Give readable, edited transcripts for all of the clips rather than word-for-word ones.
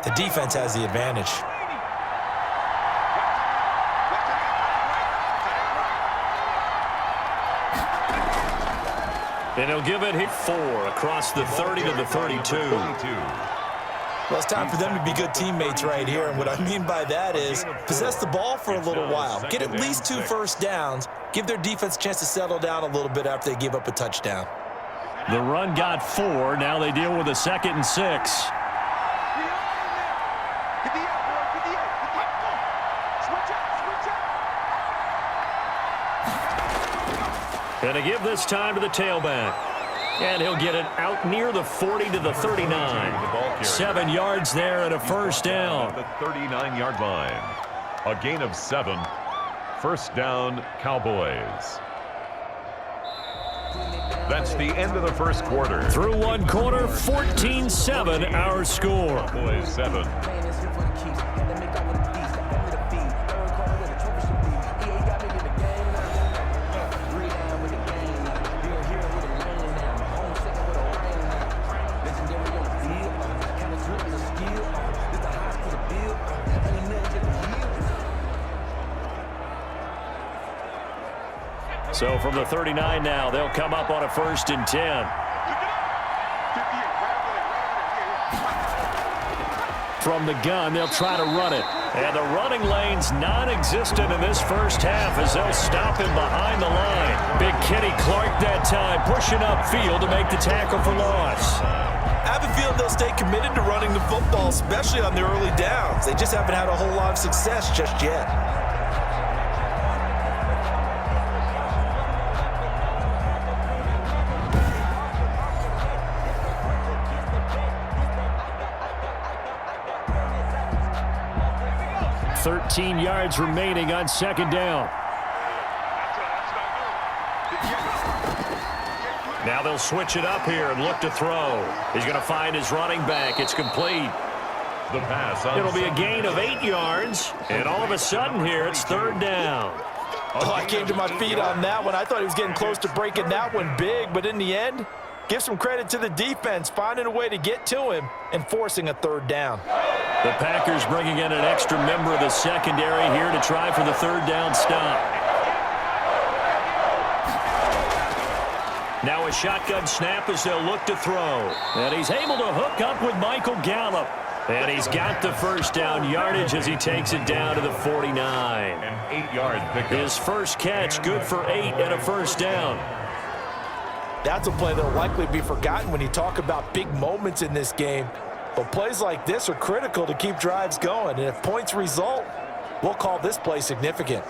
The defense has the advantage. And he'll give it 4 across the 30 to the 32. Well, it's time for them to be good teammates right here, and what I mean by that is possess the ball for a little while, get at least 2 first downs, give their defense a chance to settle down a little bit after they give up a touchdown. The run got 4. Now they deal with a 2nd and 6. Going to give this time to the tailback. And he'll get it out near the 40 to the 39. 7 yards there and a first down. The 39-yard line. A gain of 7. First down, Cowboys. That's the end of the first quarter. Through one quarter, 14-7 our score. Cowboys 7. So from the 39 now, they'll come up on a 1st and 10. From the gun, they'll try to run it. And the running lane's non-existent in this first half as they'll stop him behind the line. Big Kenny Clark that time pushing upfield to make the tackle for loss. I have a feeling they'll stay committed to running the football, especially on the early downs. They just haven't had a whole lot of success just yet. $13 yards remaining on 2nd down. Now they'll switch it up here and look to throw. He's going to find his running back. It's complete. The pass. It'll be a gain of 8 yards. And all of a sudden here, it's 3rd down. Oh, I came to my feet on that one. I thought he was getting close to breaking that one big, but in the end, give some credit to the defense, finding a way to get to him and forcing a 3rd down. The Packers bringing in an extra member of the secondary here to try for the 3rd down stop. Now a shotgun snap as they'll look to throw. And he's able to hook up with Michael Gallup. And he's got the first down yardage as he takes it down to the 49. An 8-yard pickup. His first catch good for 8 and a first down. That's a play that will likely be forgotten when you talk about big moments in this game. But plays like this are critical to keep drives going. And if points result, we'll call this play significant.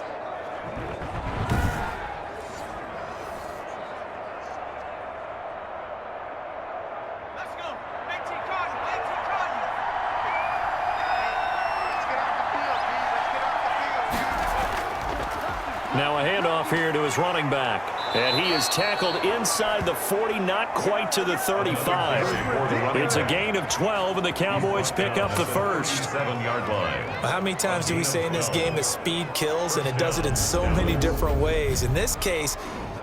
Now a handoff here to his running back. And he is tackled inside the 40, not quite to the 35. It's a gain of 12, and the Cowboys pick up the first. 7-yard line. How many times do we say in this game that speed kills, and it does it in so many different ways? In this case,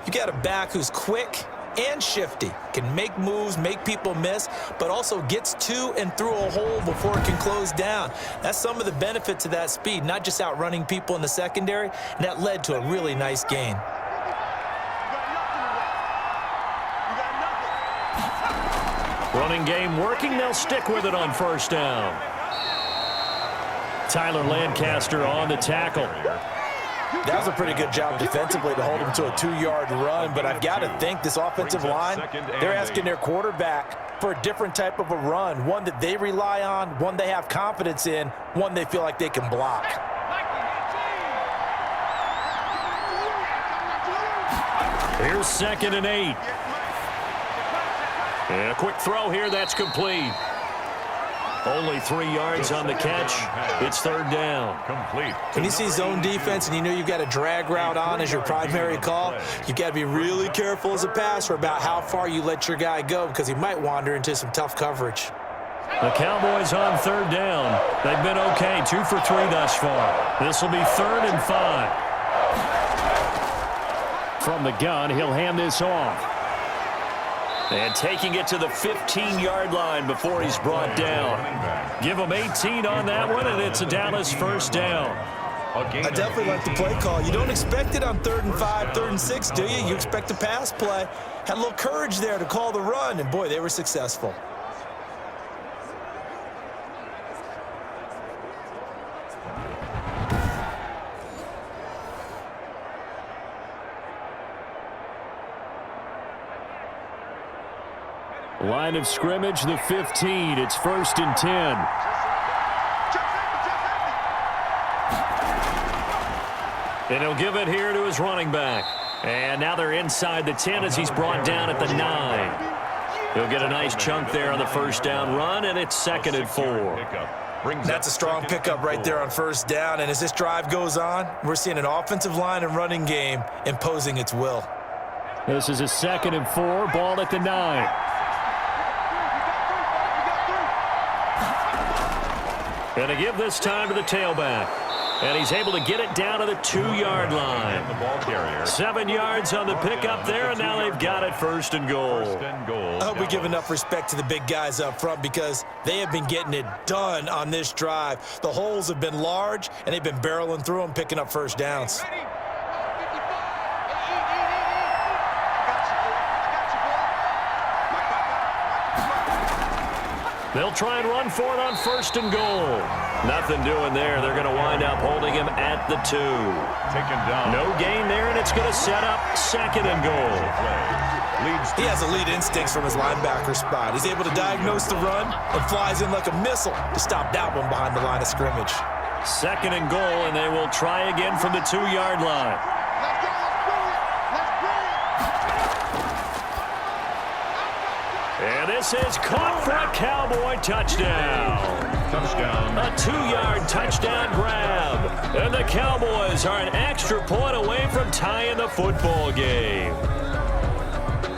you got a back who's quick and shifty, can make moves, make people miss, but also gets to and through a hole before it can close down. That's some of the benefits of that speed, not just outrunning people in the secondary, and that led to a really nice gain. Running game working. They'll stick with it on 1st down. Tyler Lancaster on the tackle. That was a pretty good job defensively to hold him to a 2-yard run, but I've got to think this offensive line, they're asking their quarterback for a different type of a run, one that they rely on, one they have confidence in, one they feel like they can block. Here's 2nd and 8. And a quick throw here, that's complete. Only 3 yards on the catch. It's 3rd down. Complete. When you see zone defense and you know you've got a drag route on as your primary call, you've got to be really careful as a passer about how far you let your guy go because he might wander into some tough coverage. The Cowboys on 3rd down. They've been okay, 2 for 3 thus far. This will be 3rd and 5. From the gun, he'll hand this off. And taking it to the 15-yard line before he's brought down. Give him 18 on that one, and it's a Dallas first down. I definitely like the play call. You don't expect it on 3rd and 5, 3rd and 6, do you? You expect a pass play. Had a little courage there to call the run, and boy, they were successful. Line of scrimmage, the 15. It's 1st and 10. And he'll give it here to his running back. And now they're inside the 10 as he's brought down at the 9. He'll get a nice chunk there on the first down run, and it's 2nd and 4. That's a strong pickup right there on 1st down. And as this drive goes on, we're seeing an offensive line and running game imposing its will. This is a 2nd and 4, ball at the 9. And to give this time to the tailback. And he's able to get it down to the 2-yard line. The ball carrier. 7 yards on the pickup there, and now they've got it 1st and goal. I hope we give enough respect to the big guys up front because they have been getting it done on this drive. The holes have been large, and they've been barreling through them, picking up 1st downs. They'll try and run for it on 1st and goal. Nothing doing there. They're going to wind up holding him at the 2. Taken down. No gain there, and it's going to set up 2nd and goal. He has elite instincts from his linebacker spot. He's able to diagnose the run and flies in like a missile to stop that one behind the line of scrimmage. 2nd and goal, and they will try again from the 2-yard line. And this is caught for a Cowboy touchdown. Touchdown. A 2-yard touchdown grab. And the Cowboys are an extra point away from tying the football game.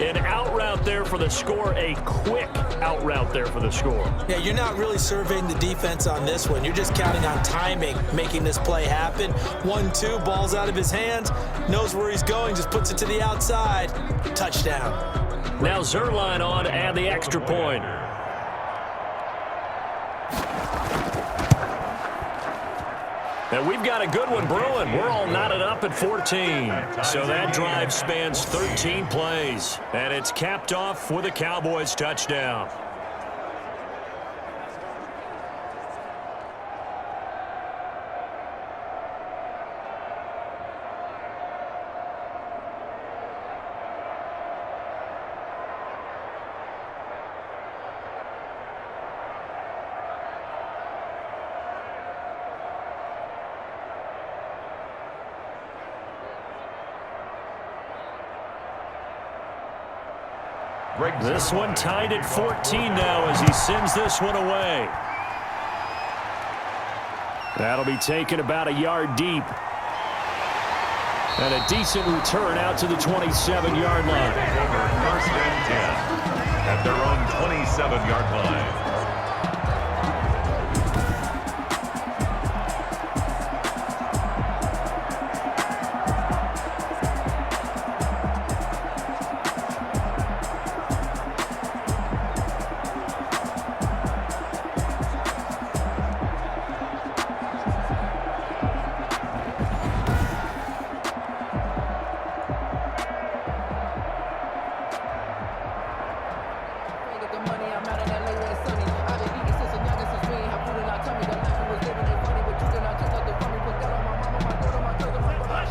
An out route there for the score, a quick out route there for the score. Yeah, you're not really surveying the defense on this one. You're just counting on timing, making this play happen. 1-2, ball's out of his hands, knows where he's going, just puts it to the outside. Touchdown. Now Zerline on to add the extra point. And we've got a good one brewing. We're all knotted up at 14. So that drive spans 13 plays. And it's capped off with a Cowboys touchdown. This one tied at 14 now as he sends this one away. That'll be taken about a yard deep. And a decent return out to the 27-yard line. 1st and 10 at their own 27-yard line.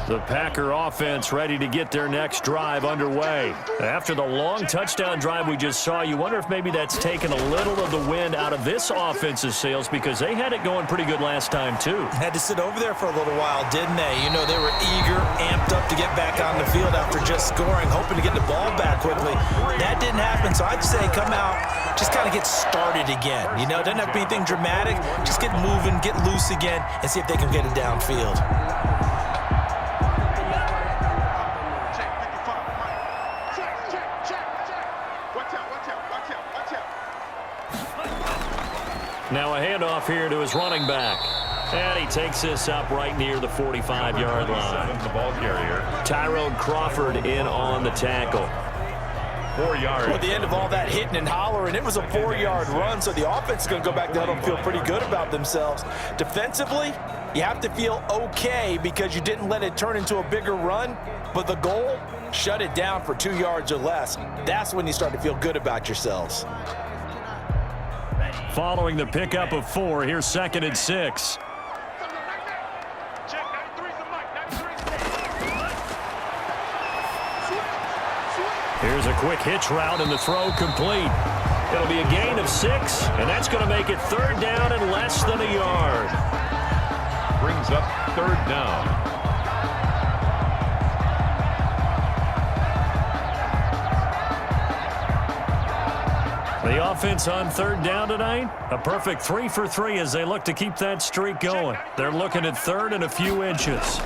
The Packer offense ready to get their next drive underway. After the long touchdown drive we just saw, you wonder if maybe that's taken a little of the wind out of this offense's sails because they had it going pretty good last time too. Had to sit over there for a little while, didn't they? You know, they were eager, amped up to get back on the field after just scoring, hoping to get the ball back quickly. That didn't happen, so I'd say come out, just kind of get started again. You know, doesn't have to be anything dramatic. Just get moving, get loose again, and see if they can get it downfield. Now a handoff here to his running back. And he takes this up right near the 45-yard line. The ball carrier. Tyrone Crawford in on the tackle. 4 yards. Well, at the end of all that hitting and hollering, it was a 4-yard run, so the offense is going to go back down and feel pretty good about themselves. Defensively, you have to feel okay because you didn't let it turn into a bigger run, but the goal, shut it down for 2 yards or less. That's when you start to feel good about yourselves. Following the pickup of 4, here's 2nd and 6. Here's a quick hitch route, and the throw complete. It'll be a gain of 6, and that's going to make it 3rd down and less than a yard. Brings up 3rd down. The offense on 3rd down tonight, a perfect 3 for 3 as they look to keep that streak going. They're looking at 3rd and a few inches.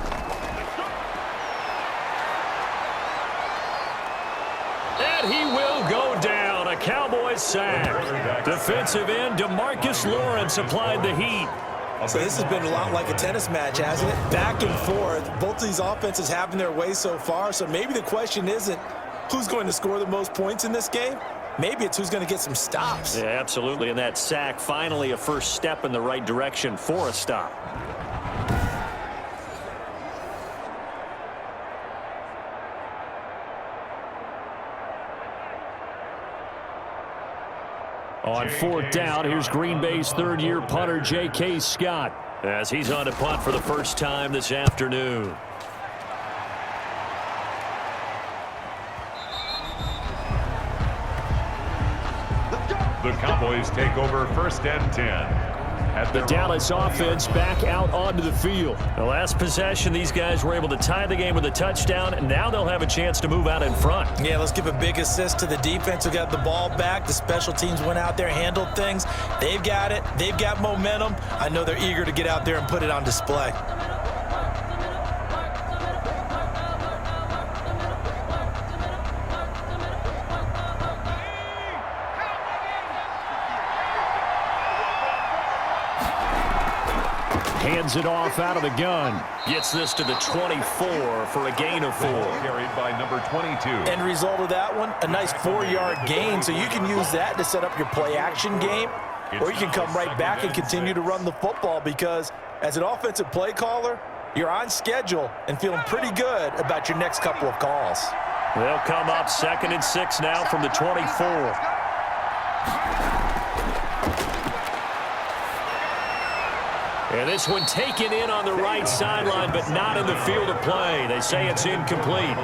And he will go down. A Cowboys sack. Defensive end DeMarcus Lawrence applied the heat. So this has been a lot like a tennis match, hasn't it? Back and forth. Both of these offenses having their way so far. So maybe the question isn't who's going to score the most points in this game. Maybe it's who's going to get some stops. Yeah, absolutely. And that sack, finally a first step in the right direction for a stop. On 4th down, here's Green Bay's 3rd-year punter, J.K. Scott, as he's on to punt for the first time this afternoon. The Cowboys take over 1st and 10. The Dallas offense back out onto the field. The last possession, these guys were able to tie the game with a touchdown, and now they'll have a chance to move out in front. Yeah, let's give a big assist to the defense who got the ball back. The special teams went out there, handled things. They've got it. They've got momentum. I know they're eager to get out there and put it on display. Hands it off out of the gun. Gets this to the 24 for a gain of 4. Carried by number 22. End result of that one, a nice 4-yard gain. So you can use that to set up your play-action game, or you can come right back and continue to run the football because as an offensive play caller, you're on schedule and feeling pretty good about your next couple of calls. They'll come up 2nd and 6 now from the 24. And this one taken in on the right sideline, but not in the field of play. They say it's incomplete.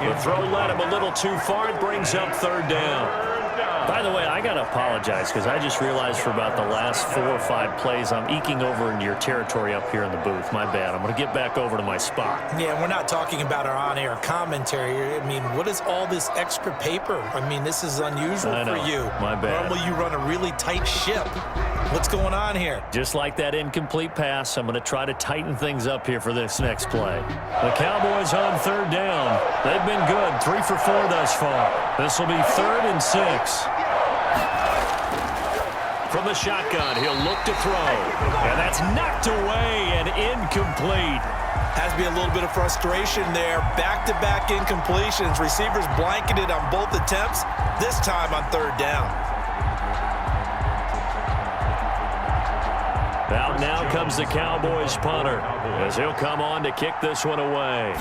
The throw led him a little too far. It brings up 3rd down. By the way, I got to apologize because I just realized for about the last 4 or 5 plays, I'm eking over into your territory up here in the booth. My bad. I'm going to get back over to my spot. Yeah, we're not talking about our on-air commentary. I mean, what is all this extra paper? I mean, this is unusual for you. My bad. Normally you run a really tight ship. What's going on here? Just like that incomplete pass, I'm going to try to tighten things up here for this next play. The Cowboys on 3rd down. They've been good. 3 for 4 thus far. This will be 3rd and 6. From the shotgun, he'll look to throw. And that's knocked away and incomplete. Has to be a little bit of frustration there. Back-to-back incompletions. Receivers blanketed on both attempts, this time on 3rd down. Out now comes the Cowboys punter as he'll come on to kick this one away.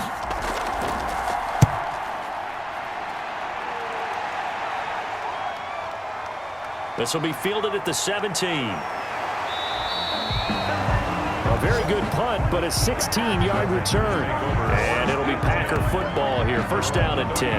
This will be fielded at the 17. A very good punt, but a 16-yard return. And it'll be Packer football here. 1st down and 10.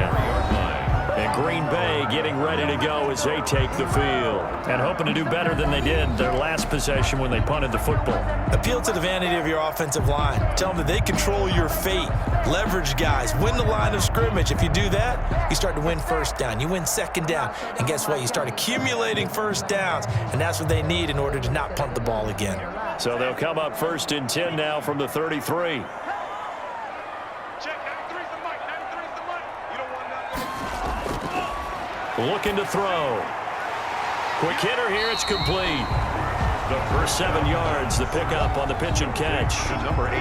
And Green Bay getting ready to go as they take the field. And hoping to do better than they did their last possession when they punted the football. Appeal to the vanity of your offensive line. Tell them that they control your fate. Leverage guys. Win the line of scrimmage. If you do that, you start to win 1st down. You win 2nd down. And guess what? You start accumulating 1st downs. And that's what they need in order to not punt the ball again. So they'll come up 1st and 10 now from the 33. Looking to throw. Quick hitter here. It's complete. For 7 yards, the pickup on the pitch and catch. To number 80.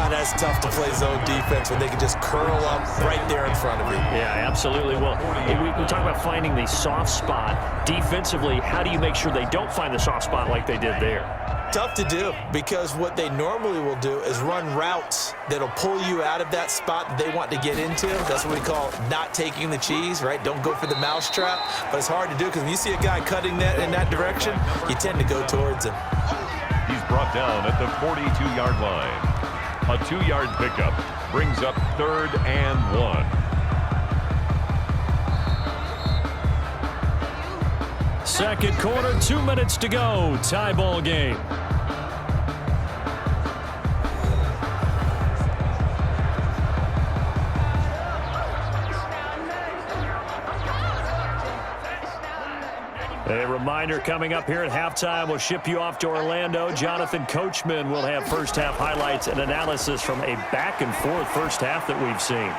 That's tough to play zone defense when they can just curl up right there in front of you. Yeah, absolutely. Well, we talk about finding the soft spot. Defensively, how do you make sure they don't find the soft spot like they did there? Tough to do, because what they normally will do is run routes that'll pull you out of that spot that they want to get into. That's what we call not taking the cheese, right? Don't go for the mousetrap. But it's hard to do because when you see a guy cutting that in that direction, you tend to go towards him. He's brought down at the 42-yard line. A 2-yard pickup brings up 3rd and 1. Second quarter, 2 minutes to go. Tie ball game. A reminder coming up here at halftime. We'll ship you off to Orlando. Jonathan Coachman will have first-half highlights and analysis from a back-and-forth first half that we've seen.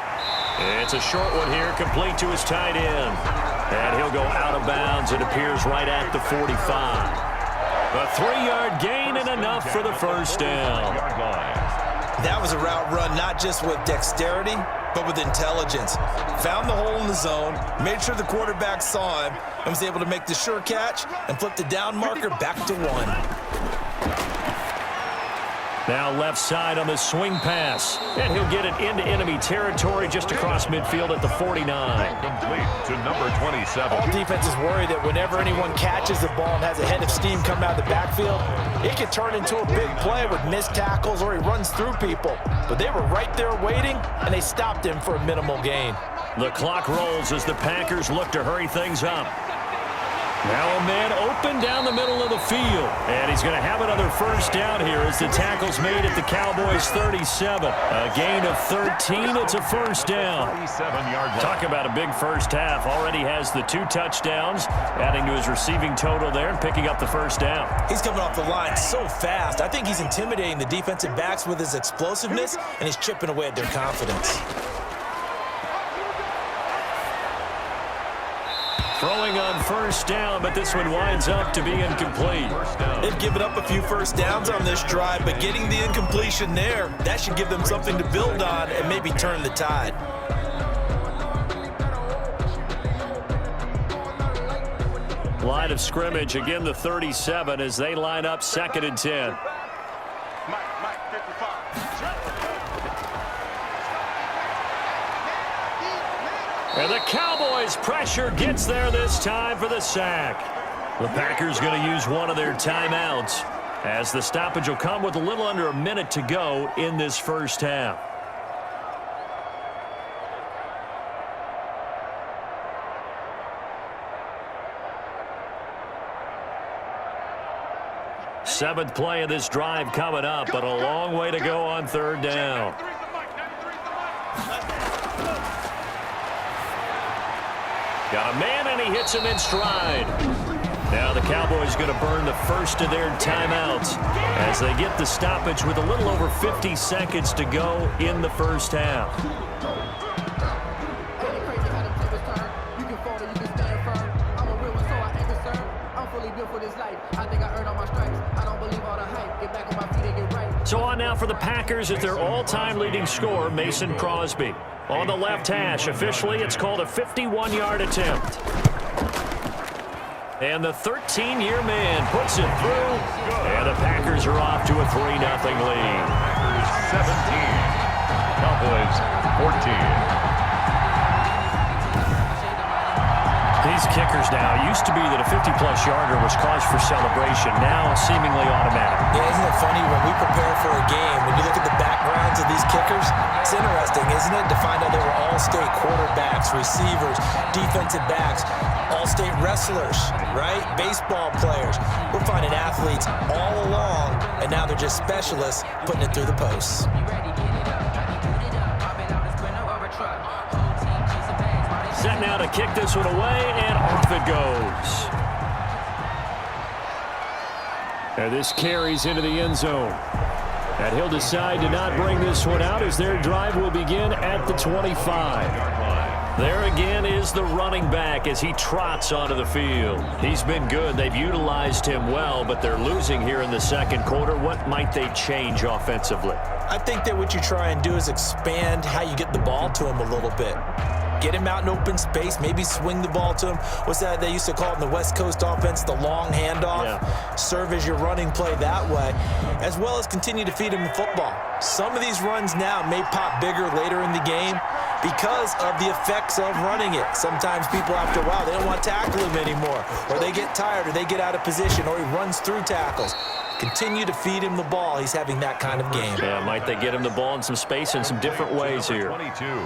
It's a short one here, complete to his tight end. And he'll go out of bounds. It appears right at the 45. A 3-yard gain and enough for the first down. That was a route run not just with dexterity, but with intelligence. Found the hole in the zone, made sure the quarterback saw him, and was able to make the sure catch and flip the down marker back to 1. Now left side on the swing pass. And he'll get it into enemy territory just across midfield at the 49. Complete to number 27. All defenses worry that whenever anyone catches the ball and has a head of steam coming out of the backfield, it can turn into a big play with missed tackles or he runs through people. But they were right there waiting, and they stopped him for a minimal gain. The clock rolls as the Packers look to hurry things up. Now a man open down the middle of the field. And he's going to have another first down here as the tackle's made at the Cowboys' 37. A gain of 13. It's a first down. 37-yard line. Talk about a big first half. Already has the 2 touchdowns, adding to his receiving total there and picking up the first down. He's coming off the line so fast. I think he's intimidating the defensive backs with his explosiveness, and he's chipping away at their confidence. Throwing on first down, but this one winds up to be incomplete. They've given up a few first downs on this drive, but getting the incompletion there, that should give them something to build on and maybe turn the tide. Line of scrimmage, again the 37 as they line up 2nd and 10. And the Cowboys' pressure gets there this time for the sack. The Packers going to use one of their timeouts as the stoppage will come with a little under a minute to go in this first half. Seventh play of this drive coming up, but a long way to go on 3rd down. Got a man, and he hits him in stride. Now the Cowboys going to burn the first of their timeouts as they get the stoppage with a little over 50 seconds to go in the first half. So on now for the Packers is their all-time leading scorer, Mason Crosby. On the left hash, officially, it's called a 51-yard attempt. And the 13-year man puts it through. And the Packers are off to a 3-0 lead. Packers 17. Cowboys 14. These kickers now, it used to be that a 50-plus yarder was cause for celebration, now seemingly automatic. Yeah, isn't it funny when we prepare for a game, when you look at the backgrounds of these kickers, it's interesting, isn't it, to find out they were all-state quarterbacks, receivers, defensive backs, all-state wrestlers, right? Baseball players. We're finding athletes all along, and now they're just specialists putting it through the posts. Set now to kick this one away, and off it goes. And this carries into the end zone. And he'll decide to not bring this one out as their drive will begin at the 25. There again is the running back as he trots onto the field. He's been good. They've utilized him well, but they're losing here in the second quarter. What might they change offensively? I think that what you try and do is expand how you get the ball to him a little bit. Get him out in open space, maybe swing the ball to him. What's that they used to call it in the West Coast offense, the long handoff? Yeah. Serve as your running play that way, as well as continue to feed him the football. Some of these runs now may pop bigger later in the game because of the effects of running it. Sometimes people, after a while, they don't want to tackle him anymore, or they get tired, or they get out of position, or he runs through tackles. Continue to feed him the ball. He's having that kind of game. Yeah, might they get him the ball in some space in some different ways here? 22.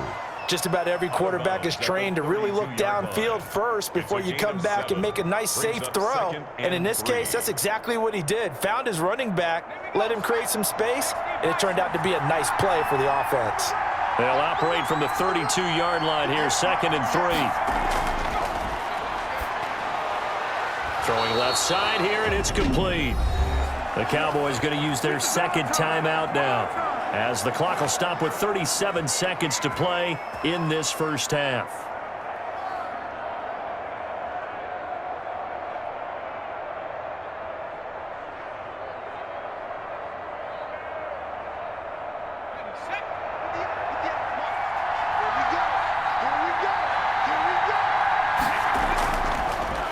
Just about every quarterback is trained to really look downfield first before you come back and make a nice, safe throw. And in this case, that's exactly what he did. Found his running back, let him create some space, and it turned out to be a nice play for the offense. They'll operate from the 32-yard line here, 2nd and 3. Throwing left side here, and it's complete. The Cowboys going to use their second timeout now, as the clock will stop with 37 seconds to play in this first half.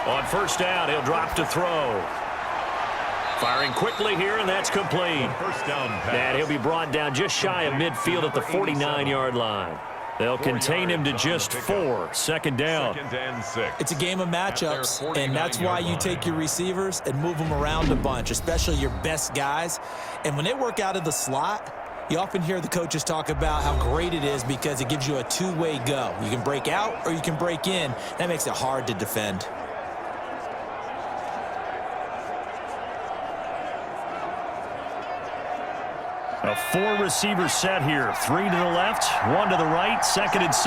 On first down, he'll drop to throw. Firing quickly here, and that's complete. First down pass. And he'll be brought down just shy of midfield at the 49-yard line. They'll contain him to just 4. Second down. 2nd and 6. It's a game of matchups, and that's why you take your receivers and move them around a bunch, especially your best guys. And when they work out of the slot, you often hear the coaches talk about how great it is because it gives you a two-way go. You can break out or you can break in. That makes it hard to defend. A 4-receiver set here. 3 to the left, 1 to the right, 2nd and 6.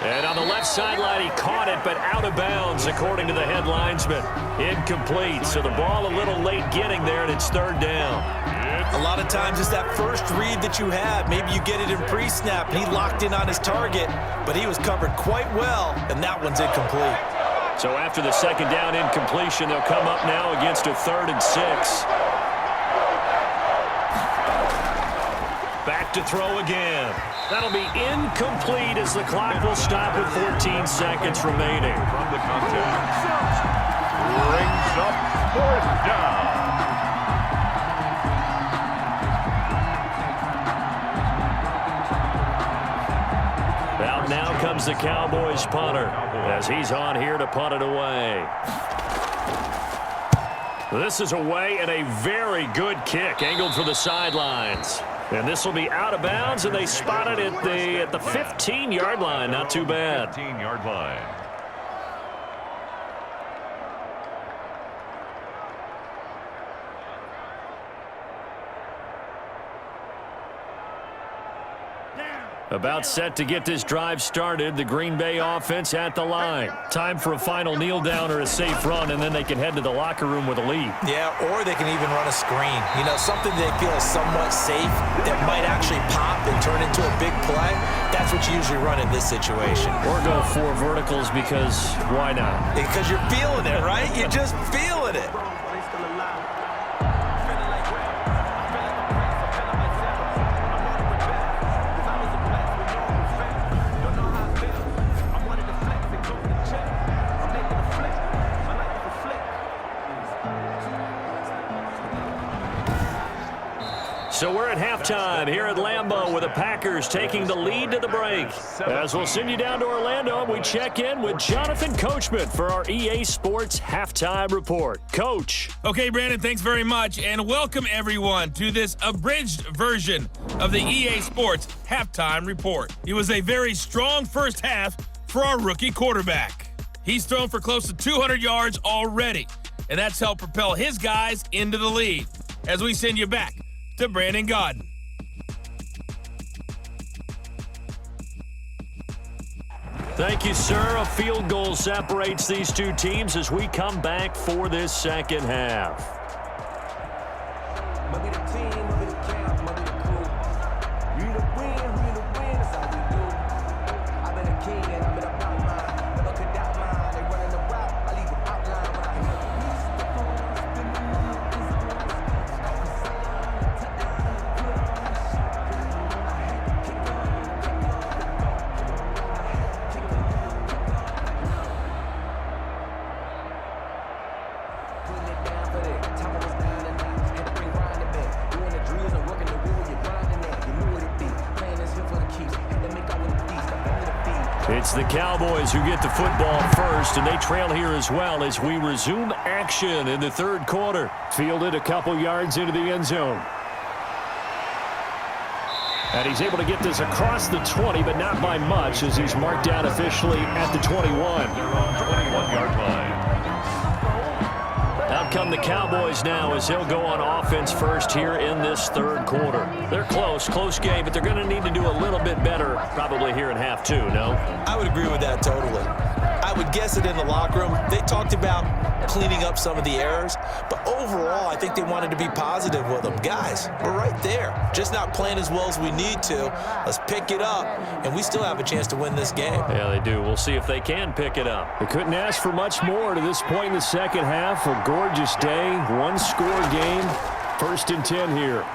And on the left sideline, he caught it, but out of bounds, according to the head linesman. Incomplete, so the ball a little late getting there, and it's 3rd down. A lot of times it's that first read that you have. Maybe you get it in pre-snap, and he locked in on his target, but he was covered quite well, and that one's incomplete. So after the second down incompletion, they'll come up now against a 3rd and 6. Back to throw again. That'll be incomplete as the clock will stop with 14 seconds remaining. From the contact. Brings up 4th down. Now comes the Cowboys punter as he's on here to punt it away. This is away and a very good kick angled for the sidelines. And this will be out of bounds, and they spot it at the 15-yard line. Not too bad. 15-yard line. About set to get this drive started. The Green Bay offense at the line. Time for a final kneel down or a safe run, and then they can head to the locker room with a lead. Yeah, or they can even run a screen. You know, something they feel is somewhat safe that might actually pop and turn into a big play. That's what you usually run in this situation. Or go 4 verticals because why not? Because you're feeling it, right? You're just feeling it. So we're at halftime here at Lambeau with the Packers taking the lead to the break. As we'll send you down to Orlando, we check in with Jonathan Coachman for our EA Sports Halftime Report. Coach. Okay, Brandon, thanks very much, and welcome everyone to this abridged version of the EA Sports Halftime Report. It was a very strong first half for our rookie quarterback. He's thrown for close to 200 yards already, and that's helped propel his guys into the lead. As we send you back to Brandon Gaudin. Thank you, sir. A field goal separates these two teams as we come back for this second half. It's the Cowboys who get the football first, and they trail here as well as we resume action in the third quarter. Fielded a couple yards into the end zone. And he's able to get this across the 20, but not by much, as he's marked down officially at the 21. 21-yard line. Out come the Cowboys now as they'll go on offense first here in this third quarter. They're close game, but they're going to need to do a little bit better probably here in half two, no? I would agree with that totally. I would guess it in the locker room. They talked about cleaning up some of the errors, but overall, I think they wanted to be positive with them. Guys, we're right there. Just not playing as well as we need to. Let's pick it up, and we still have a chance to win this game. Yeah, they do. We'll see if they can pick it up. They couldn't ask for much more to this point in the second half. A gorgeous day, one-score game. 1st and 10 here.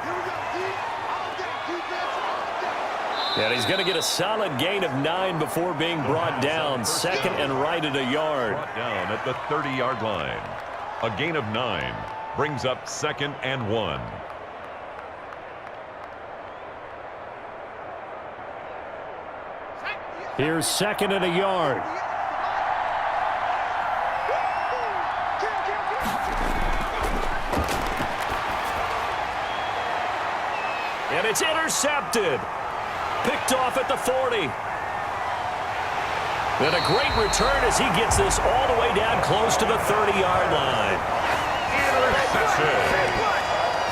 And he's going to get a solid gain of 9 before being brought down. 2nd and right at a yard. Brought down at the 30-yard line. A gain of 9 brings up 2nd and 1. Here's 2nd and a yard. And it's intercepted. Picked off at the 40. And a great return as he gets this all the way down close to the 30-yard line. Interception.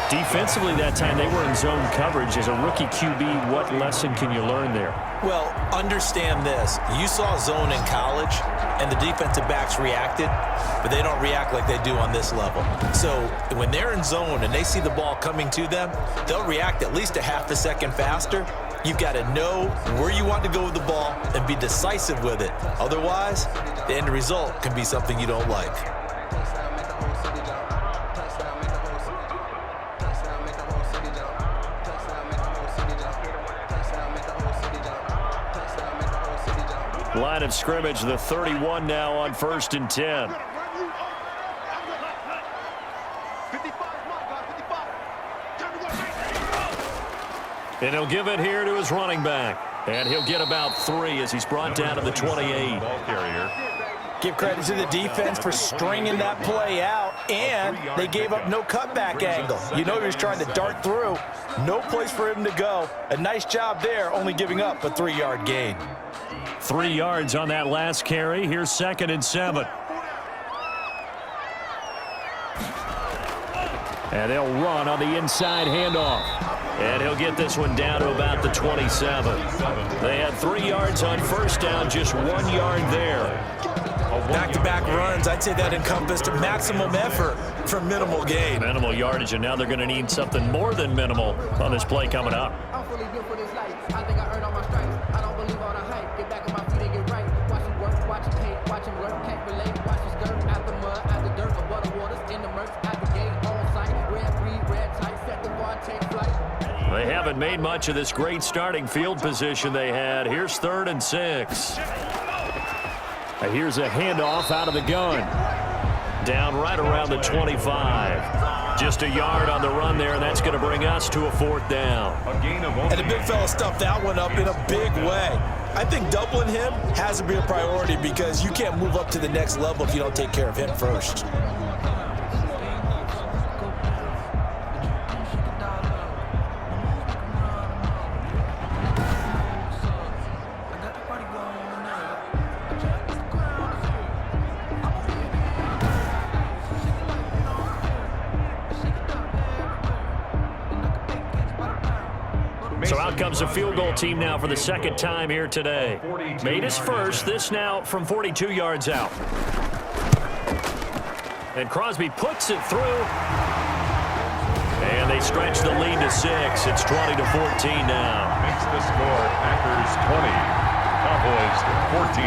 Defensively that time, they were in zone coverage. As a rookie QB, what lesson can you learn there? Well, understand this. You saw zone in college, and the defensive backs reacted, but they don't react like they do on this level. So when they're in zone and they see the ball coming to them, they'll react at least a half a second faster. You've got to know where you want to go with the ball and be decisive with it. Otherwise, the end result can be something you don't like. Line of scrimmage, the 31 now on 1st and 10. And he'll give it here to his running back. And he'll get about 3 as he's brought down to the 28. Ball carrier. Give credit to the defense for stringing that play out, and they gave up no cutback angle. You know he was trying to dart through. No place for him to go. A nice job there, only giving up a 3-yard gain. 3 yards on that last carry. Here's 2nd and 7. And they'll run on the inside handoff. And he'll get this one down to about the 27. They had 3 yards on first down, just 1 yard there. Back-to-back runs, I'd say that encompassed maximum effort for minimal gain. Minimal yardage, and now they're going to need something more than minimal on this play coming up. I'm fully built for this life. I think I earned all my stripes. I don't believe all the hype. Get back on my feet and get right. Watch him work, watch him hate, watch him work. Can't relate. Watch his skirt out the mud, out the dirt, above the waters, in the murk, at the gate, on sight. Red breed, red tight, set the bar, take flight. They haven't made much of this great starting field position they had. Here's 3rd and 6. Here's a handoff out of the gun. Down right around the 25. Just a yard on the run there, and that's going to bring us to a 4th down. A gain of only And the big fella stuffed that one up in a big way. I think doubling him has to be a priority because you can't move up to the next level if you don't take care of him first. So out comes a field goal team now for the 2nd time here today. Made his first, this now from 42 yards out. And Crosby puts it through. And they stretch the lead to 6. It's 20-14 now. makes the score Packers 20, Cowboys 14.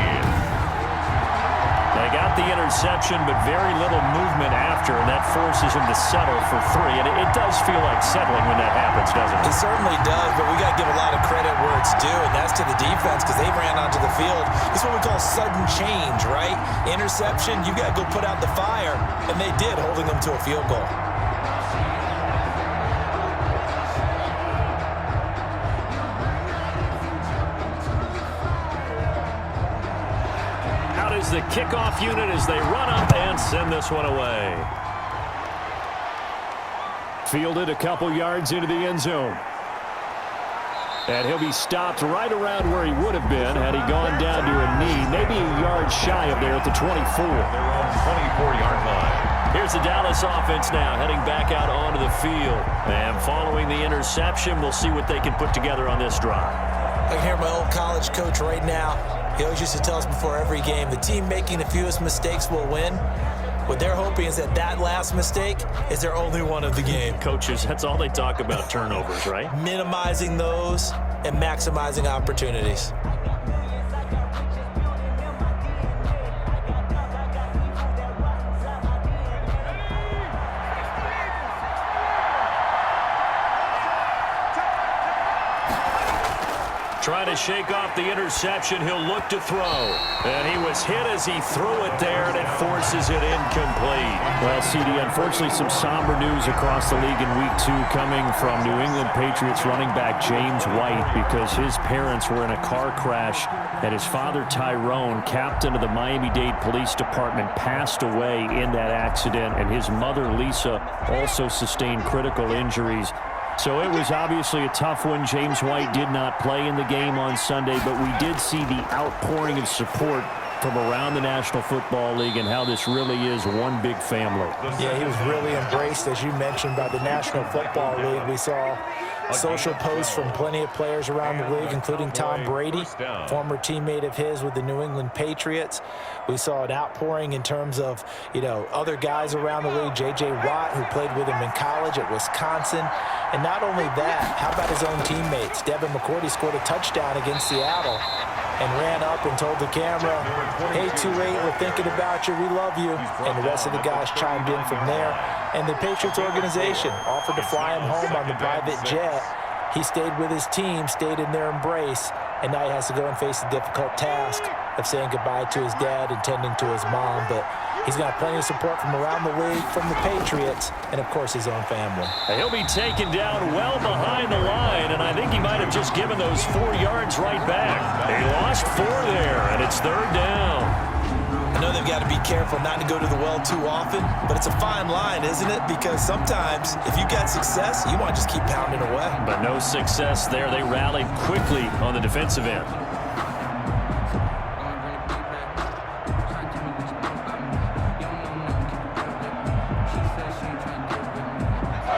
They got the interception, but very little movement after, and that forces him to settle for 3. And it does feel like settling when that happens, doesn't it? It certainly does, but we got to give a lot of credit where it's due, and that's to the defense because they ran onto the field. It's what we call sudden change, right? Interception, you got to go put out the fire, And they did, holding them to a field goal. Out is the kickoff unit as they run up and send this one away. Fielded a couple yards into the end zone. And he'll be stopped right around where he would have been had he gone down to a knee, maybe a yard shy of there at the 24. Their own 24-yard line. Here's the Dallas offense now heading back out onto the field. And following the interception, we'll see what they can put together on this drive. I can hear my old college coach right now. He always used to tell us before every game, the team making the fewest mistakes will win. What they're hoping is that last mistake is their only one of the game. Coaches, that's all they talk about, turnovers, right? Minimizing those and maximizing opportunities. Trying to shake off the interception. He'll look to throw. And he was hit as he threw it there, and it forces it incomplete. Well, CD, unfortunately, some somber news across the league in Week 2 coming from New England Patriots running back James White because his parents were in a car crash and his father, Tyrone, captain of the Miami-Dade Police Department, passed away in that accident, and his mother, Lisa, also sustained critical injuries. So it was obviously a tough one. James White did not play in the game on Sunday, but we did see the outpouring of support from around the National Football League and how this really is one big family. Yeah, he was really embraced, as you mentioned, by the National Football League. We saw social posts from plenty of players around the league, including Tom Brady, former teammate of his with the New England Patriots. We saw an outpouring in terms of, other guys around the league. J.J. Watt, who played with him in college at Wisconsin. And not only that, how about his own teammates? Devin McCourty scored a touchdown against Seattle and ran up and told the camera, "Hey, 2-8, we're thinking about you. We love you." And the rest of the guys chimed in from there. And the Patriots organization offered to fly him home on the private jet. He stayed with his team, stayed in their embrace, and now he has to go and face the difficult task of saying goodbye to his dad and tending to his mom. But he's got plenty of support from around the league, from the Patriots, and, of course, his own family. He'll be taken down well behind the line, and I think he might have just given those 4 yards right back. He lost 4 there, and it's 3rd down. I know they've got to be careful not to go to the well too often, but it's a fine line, isn't it? Because sometimes if you got success, you want to just keep pounding away. But no success there. They rallied quickly on the defensive end.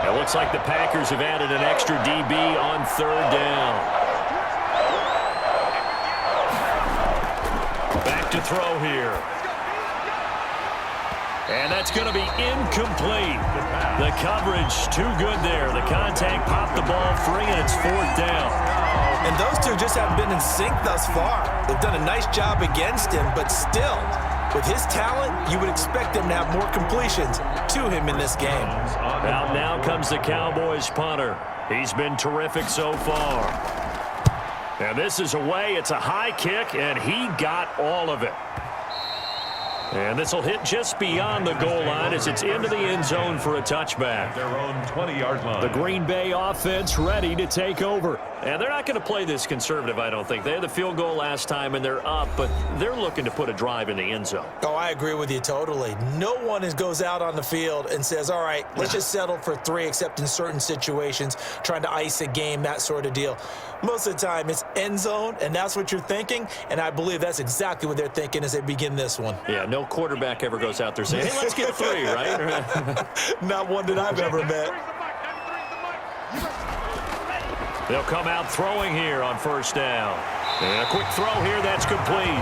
It looks like the Packers have added an extra DB on 3rd down. Back to throw here. And that's going to be incomplete. The coverage too good there. The contact popped the ball free, and it's 4th down. And those two just haven't been in sync thus far. They've done a nice job against him, but still, with his talent, you would expect them to have more completions to him in this game. Now comes the Cowboys punter. He's been terrific so far. And this is away. It's a high kick, and he got all of it. And this will hit just beyond the goal line as it's into the end zone for a touchback. Their own 20-yard line. The Green Bay offense ready to take over. And they're not going to play this conservative, I don't think. They had the field goal last time, and they're up, but they're looking to put a drive in the end zone. Oh, I agree with you totally. No one goes out on the field and says, all right, let's just settle for 3, except in certain situations, trying to ice a game, that sort of deal. Most of the time, it's end zone, and that's what you're thinking, and I believe that's exactly what they're thinking as they begin this one. Yeah, no quarterback ever goes out there saying, hey, let's get 3, right? Not one that I've ever met. They'll come out throwing here on 1st down. And a quick throw here, that's complete.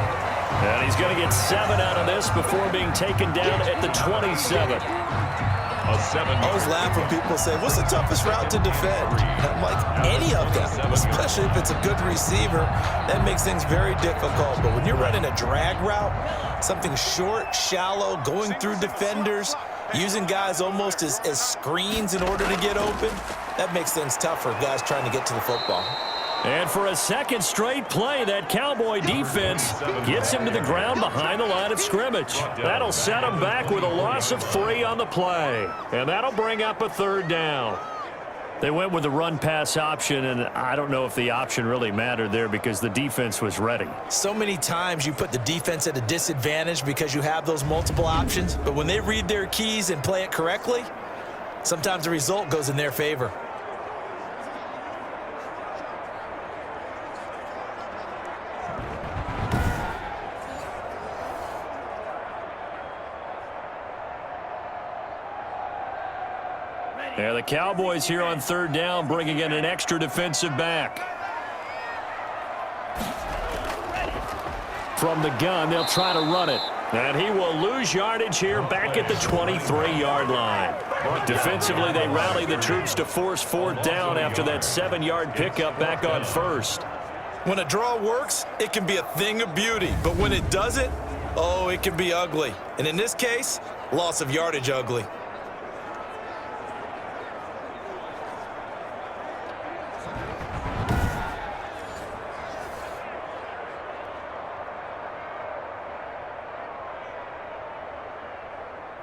And he's going to get 7 out of this before being taken down at the 27. I always laugh when people say, what's the toughest route to defend? And I'm like, any of them, especially if it's a good receiver. That makes things very difficult. But when you're running a drag route, something short, shallow, going through defenders, using guys almost as screens in order to get open, that makes things tough for guys trying to get to the football. And for a second straight play, that Cowboy defense gets him to the ground behind the line of scrimmage. That'll set him back with a loss of 3 on the play. And that'll bring up a 3rd down. They went with the run-pass option, and I don't know if the option really mattered there because the defense was ready. So many times you put the defense at a disadvantage because you have those multiple options, but when they read their keys and play it correctly, sometimes the result goes in their favor. Yeah, the Cowboys here on 3rd down, bringing in an extra defensive back. From the gun, they'll try to run it. And he will lose yardage here back at the 23-yard line. Defensively, they rally the troops to force 4th down after that 7-yard pickup back on 1st. When a draw works, it can be a thing of beauty. But when it doesn't, oh, it can be ugly. And in this case, loss of yardage ugly.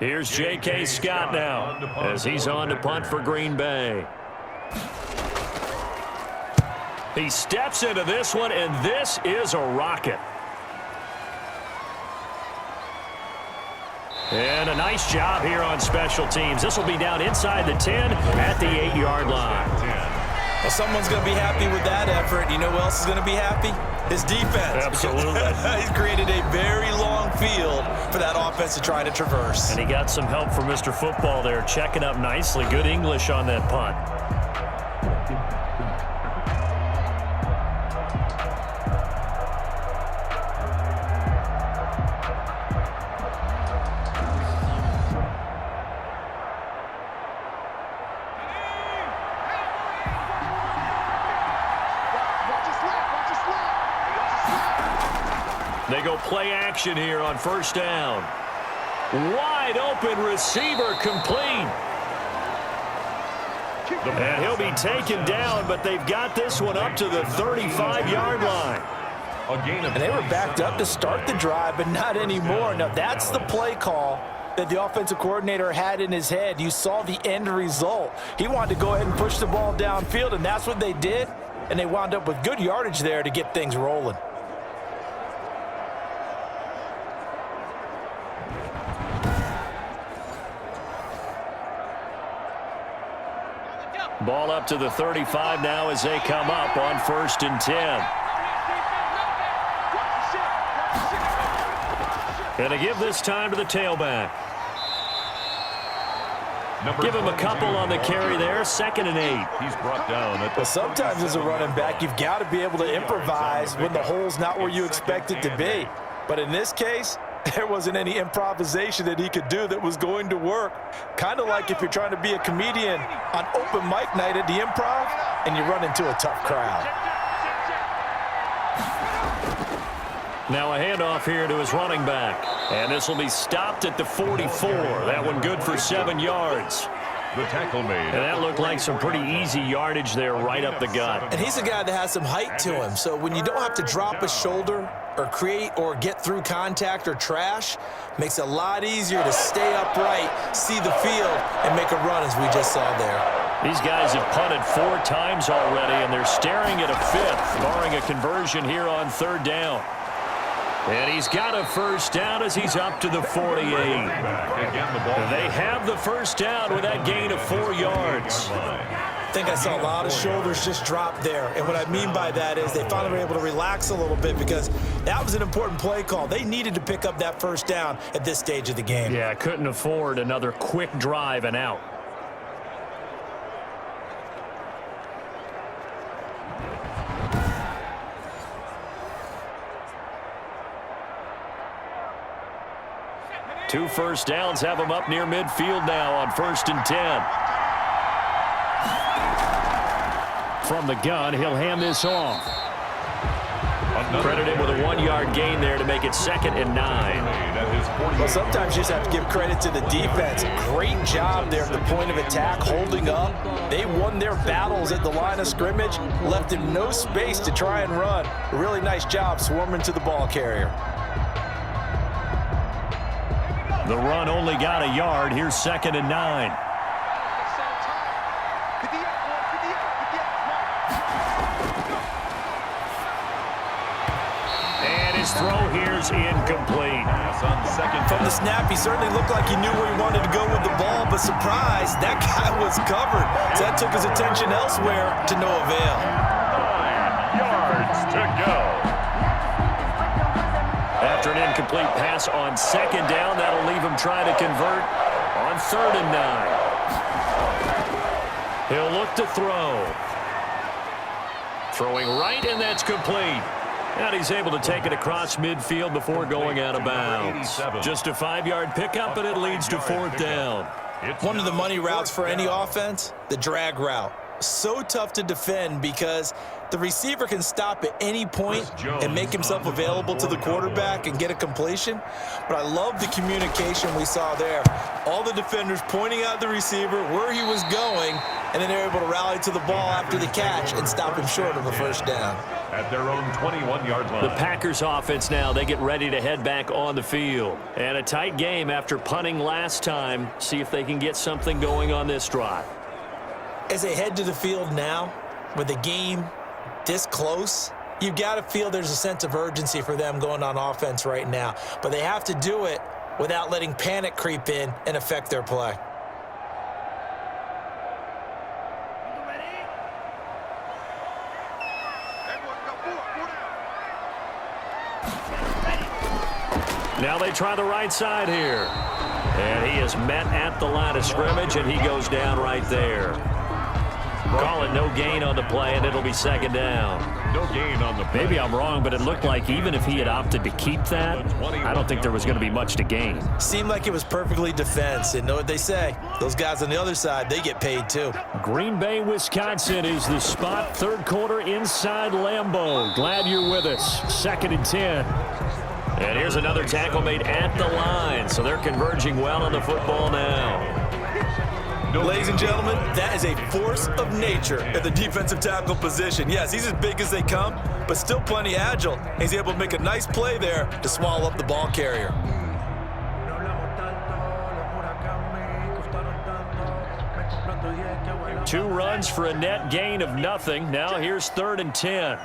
Here's J.K. Scott now as he's on to punt for Green Bay. He steps into this one, and this is a rocket. And a nice job here on special teams. This will be down inside the 10 at the 8-yard line. Well, someone's going to be happy with that effort. You know who else is going to be happy? His defense. Absolutely. He's created a very long field for that offense to try to traverse. And he got some help from Mr. Football there, checking up nicely. Good English on that punt. They go play action here on 1st down. Wide open receiver complete. And he'll be taken down, but they've got this one up to the 35-yard line. And they were backed up to start the drive, but not anymore. Now, that's the play call that the offensive coordinator had in his head. You saw the end result. He wanted to go ahead and push the ball downfield, and that's what they did. And they wound up with good yardage there to get things rolling. Ball up to the 35 now as they come up on 1st and 10. And to give this time to the tailback. Give him a couple on the carry there, 2nd and 8. He's brought down at the. Well, sometimes as a running back, you've got to be able to improvise when the hole's not where you expect it to be. But in this case, there wasn't any improvisation that he could do that was going to work. Kind of like if you're trying to be a comedian on open mic night at the Improv and you run into a tough crowd. Now a handoff here to his running back. And this will be stopped at the 44. That one good for 7 yards. The tackle made. And that looked like some pretty easy yardage there right up the gut. And he's a guy that has some height to him. So when you don't have to drop a shoulder or create or get through contact or trash, makes it a lot easier to stay upright, see the field, and make a run as we just saw there. These guys have punted 4 times already, and they're staring at a 5th, barring a conversion here on 3rd down. And he's got a 1st down as he's up to the 48. They have the 1st down with that gain of 4 yards. I think I saw a lot of shoulders just drop there. And what I mean by that is they finally were able to relax a little bit because that was an important play call. They needed to pick up that 1st down at this stage of the game. Yeah, couldn't afford another quick drive and out. Two 1st downs have him up near midfield now on 1st and 10. From the gun, he'll hand this off. Credit him with a 1-yard gain there to make it 2nd and 9. Well, sometimes you just have to give credit to the defense. Great job there at the point of attack, holding up. They won their battles at the line of scrimmage, left him no space to try and run. A really nice job swarming to the ball carrier. The run only got a yard. Here's 2nd and 9. And his throw here's incomplete. From the snap, he certainly looked like he knew where he wanted to go with the ball, but surprise, that guy was covered. So that took his attention elsewhere to no avail. 9 yards to go. After an incomplete pass on 2nd down, that'll leave him trying to convert on 3rd and 9. He'll look to throw. Throwing right, and that's complete. And he's able to take it across midfield before going out of bounds. Just a 5-yard pickup, and it leads to 4th down. One of the money routes for any offense, the drag route. So tough to defend because the receiver can stop at any point and make himself available to the quarterback and get a completion. But I love the communication we saw there. All the defenders pointing out the receiver where he was going, and then they're able to rally to the ball after the catch and stop him short of a 1st down. At their own 21-yard line. The Packers offense now, they get ready to head back on the field. And a tight game after punting last time. See if they can get something going on this drive. As they head to the field now, with the game this close, you've got to feel there's a sense of urgency for them going on offense right now. But they have to do it without letting panic creep in and affect their play. Now they try the right side here. And he is met at the line of scrimmage, and he goes down right there. Call it no gain on the play, and it'll be 2nd down. No gain on the play. Maybe I'm wrong, but it looked like even if he had opted to keep that, I don't think there was going to be much to gain. Seemed like it was perfectly defense. And know what they say? Those guys on the other side, they get paid too. Green Bay, Wisconsin is the spot. 3rd quarter inside Lambeau. Glad you're with us. 2nd and 10. And here's another tackle made at the line. So they're converging well on the football now. Ladies and gentlemen, that is a force of nature at the defensive tackle position. Yes, he's as big as they come, but still plenty agile. He's able to make a nice play there to swallow up the ball carrier. Two runs for a net gain of nothing. Now here's 3rd and 10.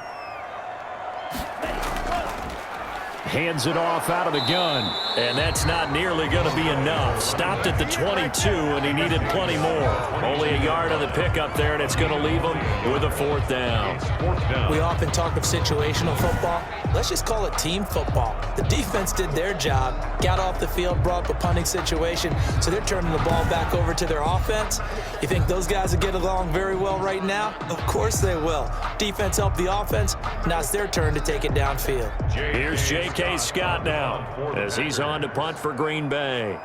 Hands it off out of the gun. And that's not nearly going to be enough. Stopped at the 22, and he needed plenty more. Only a yard on the pickup there, and it's going to leave him with a 4th down. We often talk of situational football. Let's just call it team football. The defense did their job, got off the field, brought up a punting situation, so they're turning the ball back over to their offense. You think those guys will get along very well right now? Of course they will. Defense helped the offense. Now it's their turn to take it downfield. Here's J.K. Scott now as he's on to punt for Green Bay.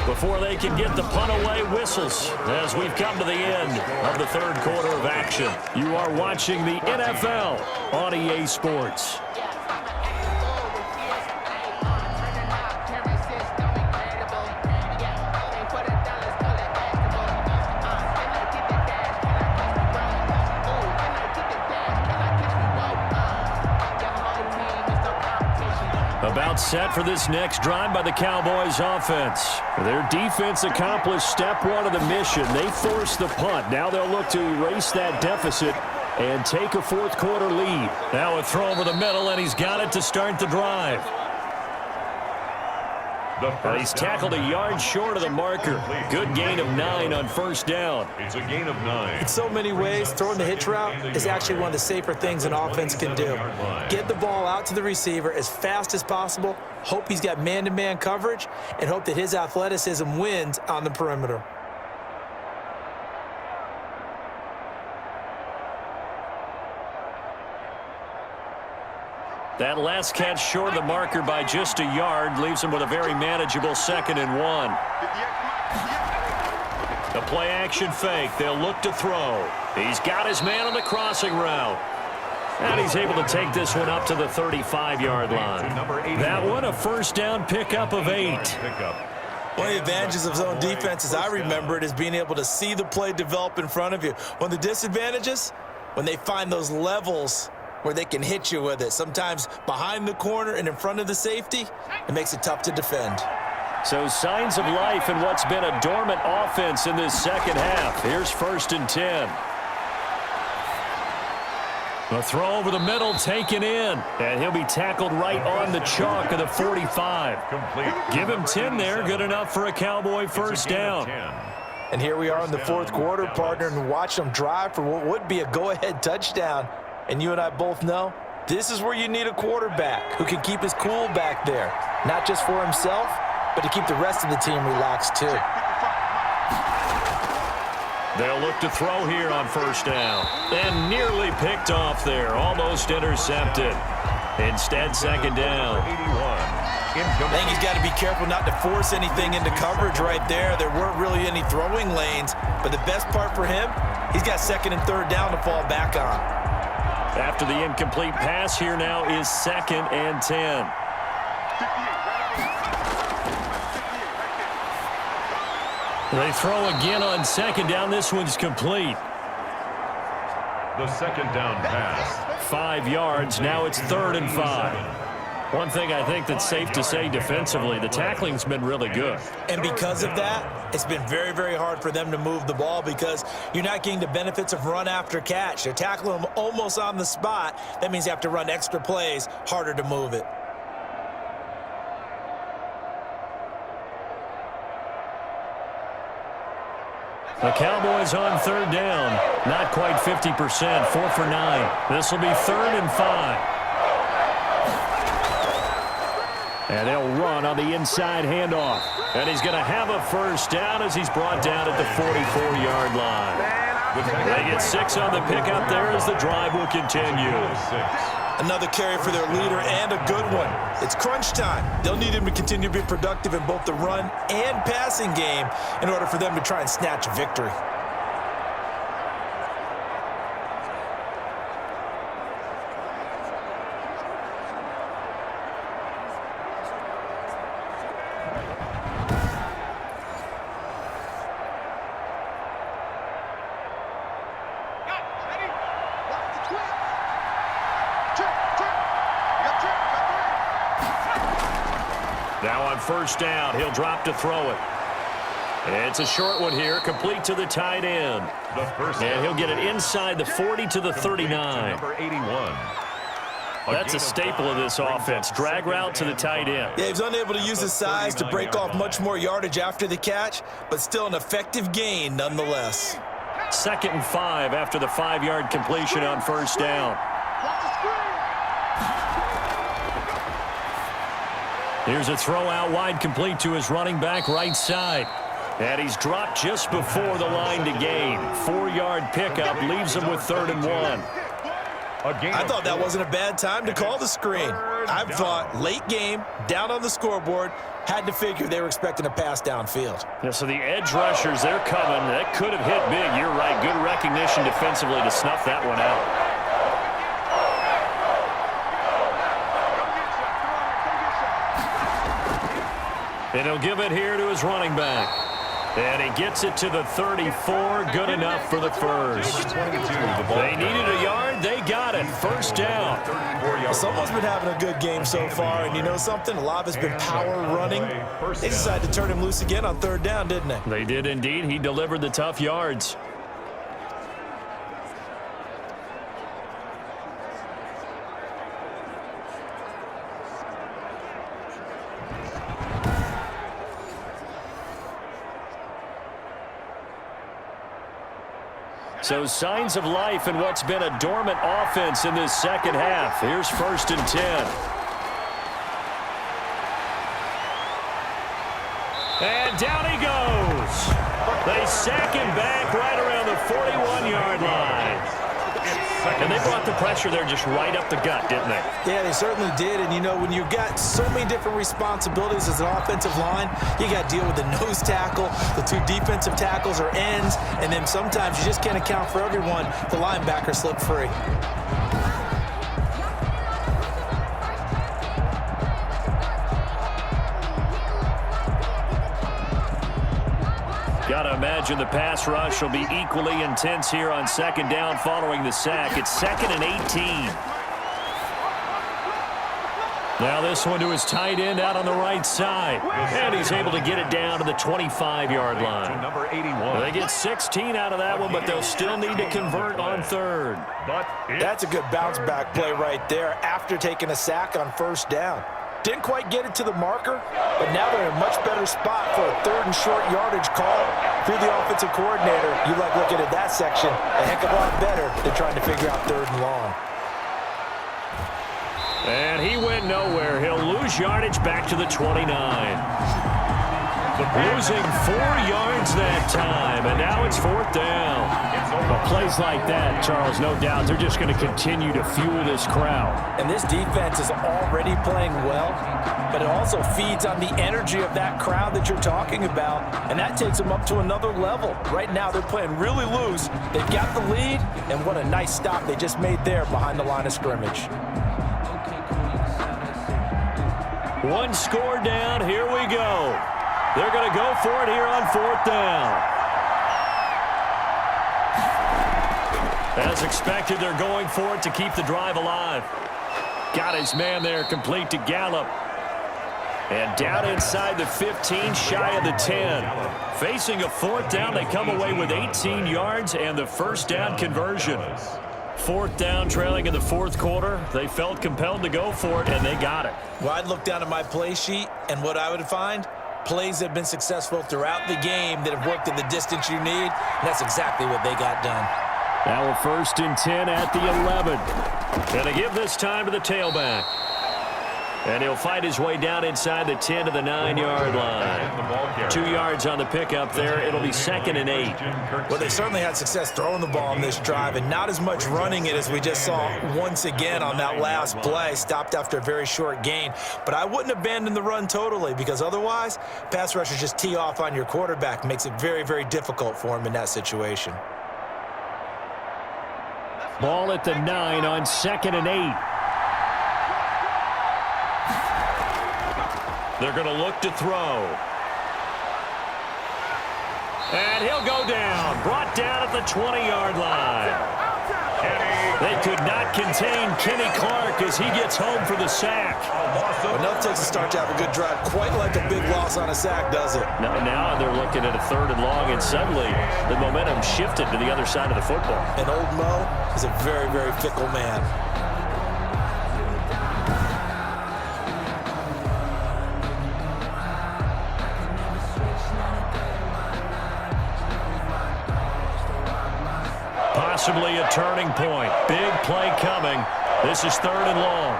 Before they can get the punt away, whistles as we've come to the end of the 3rd quarter of action. You are watching the NFL on EA Sports. About set for this next drive by the Cowboys offense. Their defense accomplished step 1 of the mission. They forced the punt. Now they'll look to erase that deficit and take a 4th quarter lead. Now a throw over the middle, and he's got it to start the drive. He's tackled a yard short of the marker. Good gain of 9 on 1st down. It's a gain of 9. In so many ways, throwing the hitch route is actually one of the safer things an offense can do. Get the ball out to the receiver as fast as possible, hope he's got man-to-man coverage, and hope that his athleticism wins on the perimeter. That last catch short of the marker by just a yard leaves him with a very manageable 2nd and 1. The play action fake. They'll look to throw. He's got his man on the crossing route. And he's able to take this one up to the 35-yard line. That one, a first down pickup of 8. One of the advantages of zone defense, as I remember it, is being able to see the play develop in front of you. One of the disadvantages, when they find those levels where they can hit you with it, sometimes behind the corner and in front of the safety, it makes it tough to defend. So signs of life in what's been a dormant offense in this second half. Here's 1st and 10. The throw over the middle taken in, and he'll be tackled right on the chalk of the 45. Give him 10 there, good enough for a Cowboy first down. And here we are in the 4th quarter, partner, and watch them drive for what would be a go-ahead touchdown. And you and I both know this is where you need a quarterback who can keep his cool back there, not just for himself, but to keep the rest of the team relaxed too. They'll look to throw here on first down. And nearly picked off there. Almost intercepted. Instead, 2nd down. I think he's got to be careful not to force anything into coverage right there. There weren't really any throwing lanes. But the best part for him, he's got 2nd and 3rd down to fall back on. After the incomplete pass, here now is 2nd and 10. They throw again on 2nd down. This one's complete. The 2nd down pass. 5 yards. Now it's 3rd and 5. One thing I think that's safe to say defensively, the tackling's been really good. And because of that, it's been very, very hard for them to move the ball because you're not getting the benefits of run after catch. They're tackling them almost on the spot. That means you have to run extra plays, harder to move it. The Cowboys on 3rd down. Not quite 50%. 4 for 9. This will be 3rd and 5. And they'll run on the inside handoff. And he's going to have a first down as he's brought down at the 44-yard line. They get 6 on the pickup there as the drive will continue. Another carry for their leader and a good one. It's crunch time. They'll need him to continue to be productive in both the run and passing game in order for them to try and snatch a victory. Now on first down, he'll drop to throw it. It's a short one here, complete to the tight end. And he'll get it inside the 40 to the 39. Number 81. That's a staple of this offense. Drag route to the tight end. Yeah, he was unable to use his size to break off much more yardage after the catch, but still an effective gain nonetheless. 2nd and 5 after the 5-yard completion on first down. Here's a throw out wide, complete to his running back right side. And he's dropped just before the line to gain. 4-yard pickup leaves him with 3rd and 1. I thought that wasn't a bad time to call the screen. I thought late game, down on the scoreboard, had to figure they were expecting a pass downfield. Yeah, so the edge rushers, they're coming. That could have hit big. You're right. Good recognition defensively to snuff that one out. And he'll give it here to his running back. And he gets it to the 34. Good enough for the first. They needed a yard. They got it. First down. Well, someone's been having a good game so far, and you know something? A lot has been power running. They decided to turn him loose again on 3rd down, didn't they? They did indeed. He delivered the tough yards. So signs of life in what's been a dormant offense in this second half. Here's 1st and 10. And down he goes. They sack him back right around the 41-yard line. And they brought the pressure there just right up the gut, didn't they? Yeah, they certainly did. And, you know, when you've got so many different responsibilities as an offensive line, you got to deal with the nose tackle, the two defensive tackles or ends, and then sometimes you just can't account for everyone. The linebacker slipped free. Got to imagine the pass rush will be equally intense here on second down following the sack. It's 2nd and 18. Now this one to his tight end out on the right side. And he's able to get it down to the 25-yard line. Number 81. They get 16 out of that one, but they'll still need to convert on third. That's a good bounce-back play right there after taking a sack on first down. Didn't quite get it to the marker, but now they're in a much better spot for a 3rd and short yardage call. Through the offensive coordinator, you like looking at that section a heck of a lot better than trying to figure out 3rd and long. And he went nowhere. He'll lose yardage back to the 29. Losing 4 yards that time, and now it's 4th down. Well, plays like that, Charles, no doubt, they're just going to continue to fuel this crowd. And this defense is already playing well, but it also feeds on the energy of that crowd that you're talking about, and that takes them up to another level. Right now, they're playing really loose. They've got the lead, and what a nice stop they just made there behind the line of scrimmage. One score down, here we go. They're going to go for it here on 4th down. As expected, they're going for it to keep the drive alive. Got his man there, complete to Gallup. And down inside the 15, shy of the 10. Facing a 4th down, they come away with 18 yards and the first down conversion. 4th down, trailing in the 4th quarter. They felt compelled to go for it, and they got it. Well, I'd look down at my play sheet, and what I would find, plays that have been successful throughout the game that have worked in the distance you need, and that's exactly what they got done. Now a 1st and 10 at the 11. And they give this time to the tailback. And he'll fight his way down inside the 10 to the 9-yard line. 2 yards on the pickup there. It'll be 2nd and 8. Well, they certainly had success throwing the ball on this drive and not as much running it as we just saw once again on that last play. Stopped after a very short gain. But I wouldn't abandon the run totally because otherwise, pass rushers just tee off on your quarterback. Makes it very, very difficult for him in that situation. Ball at the 9 on 2nd and 8. They're going to look to throw. And he'll go down. Brought down at the 20-yard line. They could not contain Kenny Clark as he gets home for the sack. Enough takes a start to have a good drive. Quite like a big loss on a sack, does it? Now they're looking at a 3rd and long, and suddenly the momentum shifted to the other side of the football. And old Mo is a very, very fickle man. Possibly a turning point. Big play coming. This is 3rd and long.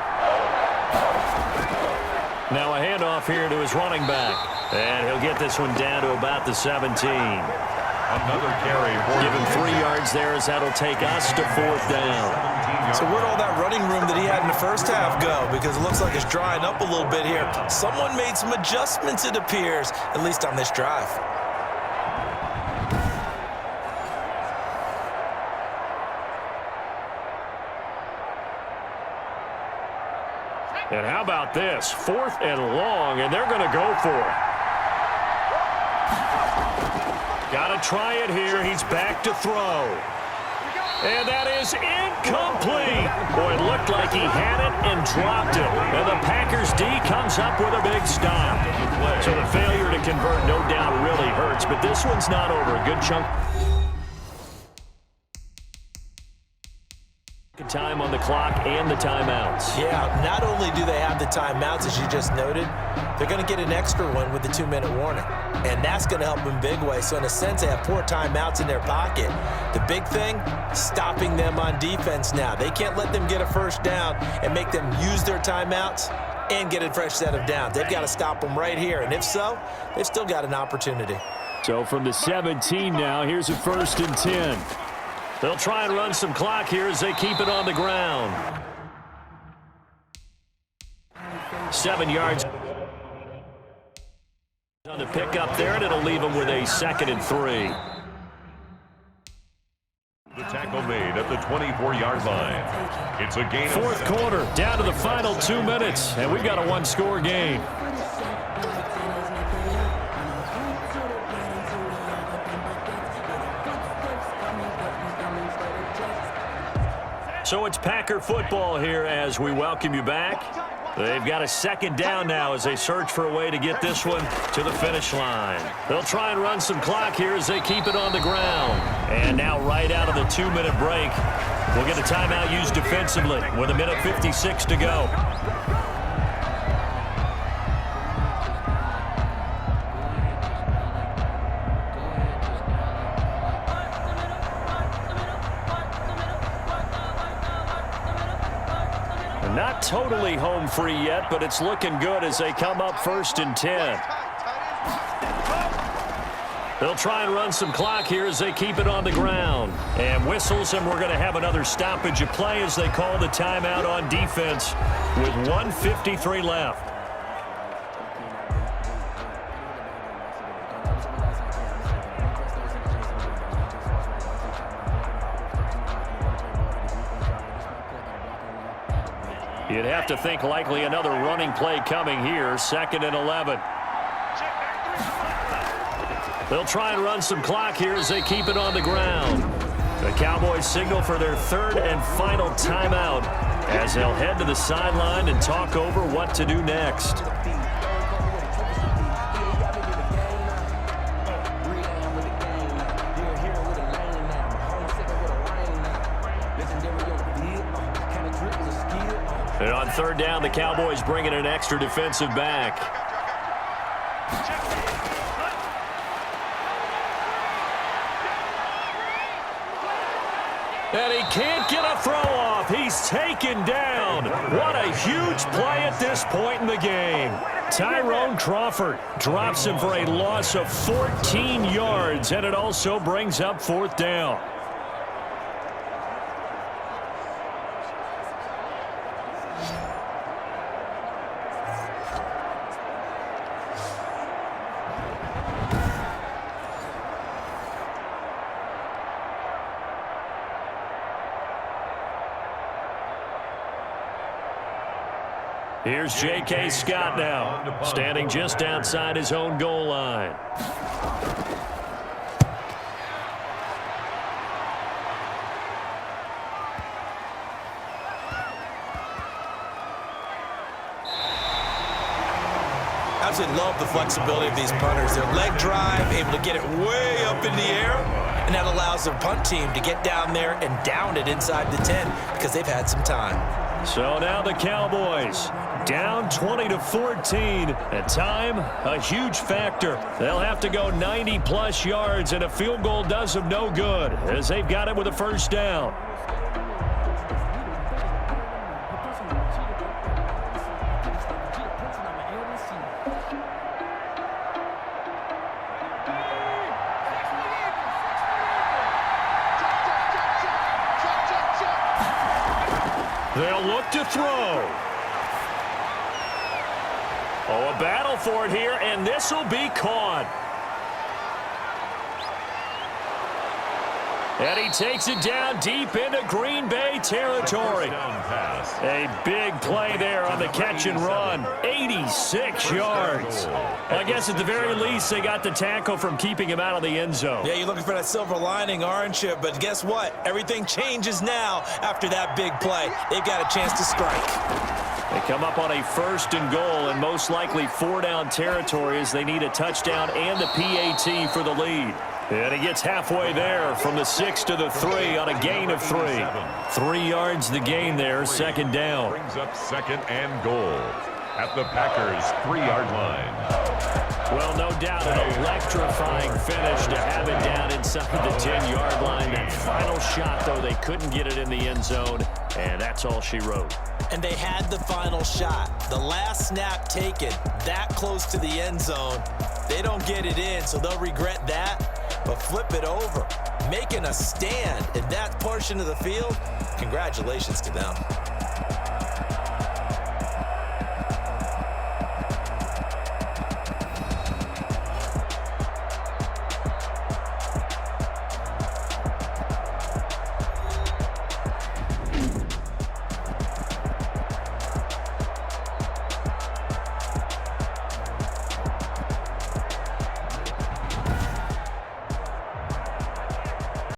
Now a handoff here to his running back. And he'll get this one down to about the 17. Another carry. Give him 3 yards there as that'll take us to 4th down. So where'd all that running room that he had in the first half go? Because it looks like it's drying up a little bit here. Someone made some adjustments, it appears, at least on this drive. And how about this? 4th and long, and they're going to go for it. Got to try it here. He's back to throw. And that is incomplete. Boy, it looked like he had it and dropped it. And the Packers D comes up with a big stop. So the failure to convert, no doubt, really hurts. But this one's not over. A good chunk. Time on the clock and the timeouts. Yeah, not only do they have the timeouts, as you just noted, they're going to get an extra one with the 2-minute warning. And that's going to help them big way. So in a sense, they have 4 timeouts in their pocket. The big thing, stopping them on defense now. They can't let them get a first down and make them use their timeouts and get a fresh set of downs. They've got to stop them right here. And if so, they've still got an opportunity. So from the 17 now, here's a 1st and 10. They'll try and run some clock here as they keep it on the ground. 7 yards on the pickup there, and it'll leave them with a 2nd and 3. The tackle made at the 24-yard line. It's a gain. 4th quarter, down to the final 2 minutes, and we've got a 1-score game. So it's Packer football here as we welcome you back. They've got a 2nd down now as they search for a way to get this one to the finish line. They'll try and run some clock here as they keep it on the ground. And now right out of the 2-minute break, we'll get a timeout used defensively with 1:56 to go. Not totally home free yet, but it's looking good as they come up 1st and 10. They'll try and run some clock here as they keep it on the ground. And whistles, and we're going to have another stoppage of play as they call the timeout on defense with 1:53 left. You'd have to think likely another running play coming here, 2nd and 11. They'll try and run some clock here as they keep it on the ground. The Cowboys signal for their 3rd and final timeout as they'll head to the sideline and talk over what to do next. And on 3rd down, the Cowboys bring in an extra defensive back. And he can't get a throw off. He's taken down. What a huge play at this point in the game. Tyrone Crawford drops him for a loss of 14 yards, and it also brings up 4th down. Here's J.K. Scott now, standing just outside his own goal line. Absolutely love the flexibility of these punters. Their leg drive, able to get it way up in the air, and that allows their punt team to get down there and down it inside the 10 because they've had some time. So now the Cowboys down 20-14, and time a huge factor. They'll have to go 90-plus yards, and a field goal does them no good as they've got it with a 1st down. They'll look to throw. Oh, a battle for it here, and this will be caught. And he takes it down deep into Green Bay territory. A big play there on the catch and run. 86 yards. Well, I guess at the very least, they got the tackle from keeping him out of the end zone. Yeah, you're looking for that silver lining, aren't you? But guess what? Everything changes now after that big play. They've got a chance to strike. They come up on a 1st and goal and most likely 4-down territory as they need a touchdown and the PAT for the lead. And he gets halfway there from the 6 to the 3 on a gain of 3. 3 yards the gain there, 2nd down. Brings up 2nd and goal at the Packers' 3-yard line. Well, no doubt an electrifying finish to have it down inside the 10-yard line. That final shot, though, they couldn't get it in the end zone, and that's all she wrote. And they had the final shot. The last snap taken that close to the end zone. They don't get it in, so they'll regret that. But flip it over, making a stand in that portion of the field, congratulations to them.